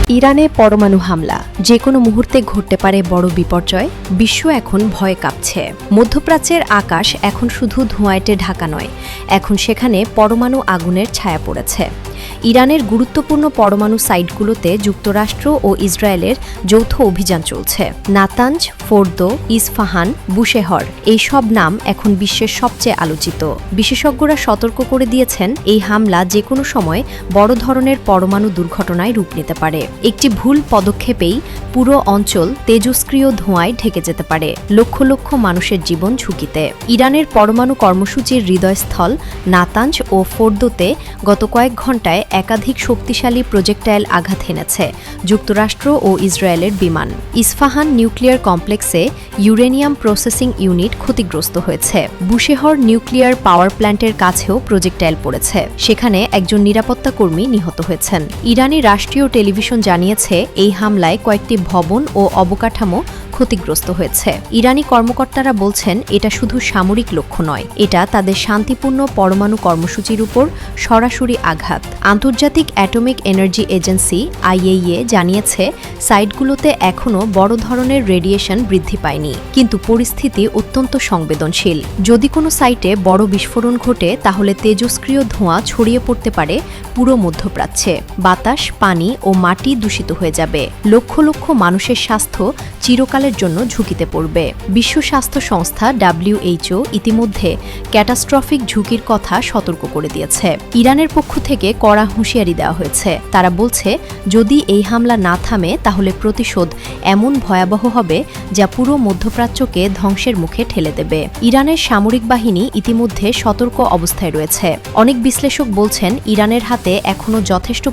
ইরানে পরমাণু হামলা যে কোনো মুহূর্তে ঘটতে পারে বড় বিপর্যয়। বিশ্ব এখন ভয়ে কাঁপছে। মধ্যপ্রাচ্যের আকাশ এখন শুধু ধোঁয়াটে ঢাকা নয়, এখন সেখানে পরমাণু আগুনের ছায়া পড়েছে। ইরানের গুরুত্বপূর্ণ পরমাণু সাইটগুলোতে যুক্তরাষ্ট্র ও ইসরায়েলের যৌথ অভিযান চলছে। নাতাঞ্জ, ফোর্দো, ইস্ফাহান, বুশেহর এই সব নাম এখন বিশ্বের সবচেয়ে আলোচিত। বিশেষজ্ঞরা সতর্ক করে দিয়েছেন, এই হামলা যে কোনো সময় বড় ধরনের পরমাণু দুর্ঘটনায় রূপ নিতে পারে। একটি ভুল পদক্ষেপেই পুরো অঞ্চল তেজস্ক্রিয় ধোঁয়ায় ঢেকে যেতে পারে, লক্ষ লক্ষ মানুষের জীবন ঝুঁকিতে। ইরানের পরমাণু কর্মসূচির হৃদয়স্থল নাতাঞ্জ ও ফোর্দোতে গত কয়েক ঘণ্টায় একাধিক শক্তিশালী প্রজেক্টাইল আঘাত হেনেছে যুক্তরাষ্ট্র ও ইসরায়েলের বিমান। ইস্ফাহান নিউক্লিয়ার কমপ্লেক্সে ইউরেনিয়াম প্রসেসিং ইউনিট ক্ষতিগ্রস্ত হয়েছে। বুশেহর নিউক্লিয়ার পাওয়ার প্ল্যান্টের কাছেও প্রজেক্টাইল পড়েছে, সেখানে একজন নিরাপত্তা কর্মী নিহত হয়েছেন। ইরানি রাষ্ট্রীয় টেলিভিশন জানিয়েছে, এই হামলায় কয়েকটি ভবন ও অবকাঠামো ক্ষতিগ্রস্ত হয়েছে। ইরানি কর্মকর্তারা বলছেন, এটা শুধু সামরিক লক্ষ্য নয়, এটা তাদের শান্তিপূর্ণ পরমাণু কর্মসূচির উপর সরাসরি আঘাত। আন্তর্জাতিক অ্যাটমিক এনার্জি এজেন্সি আইএইএ জানিয়েছে, সাইটগুলোতে এখনও বড় ধরনের রেডিয়েশন বৃদ্ধি পায়নি, কিন্তু পরিস্থিতি অত্যন্ত সংবেদনশীল। যদি কোনো সাইটে বড় বিস্ফোরণ ঘটে, তাহলে তেজস্ক্রিয় ধোঁয়া ছড়িয়ে পড়তে পারে পুরো মধ্যপ্রাচ্যে। বাতাস, পানি ও মাটি দূষিত হয়ে যাবে। লক্ষ লক্ষ মানুষের স্বাস্থ্য চিরকালের জন্য ঝুঁকিতে পড়বে। বিশ্ব স্বাস্থ্য সংস্থা WHO ইতিমধ্যে ক্যাটাস্ট্রফিক ঝুঁকির কথা সতর্ক করে দিয়েছে। ইরানের পক্ষ থেকে কড়া হুঁশিয়ারি দেওয়া হয়েছে। তারা বলছে, যদি এই হামলা না থামে, তাহলে প্রতিশোধ এমন ভয়াবহ হবে যা পুরো মধ্যপ্রাচ্যকে ধ্বংসের মুখে ঠেলে দেবে। ইরানের সামরিক বাহিনী ইতিমধ্যে সতর্ক অবস্থায় রয়েছে। অনেক বিশ্লেষক বলছেন, ইরানের হাতে এখনও যথেষ্ট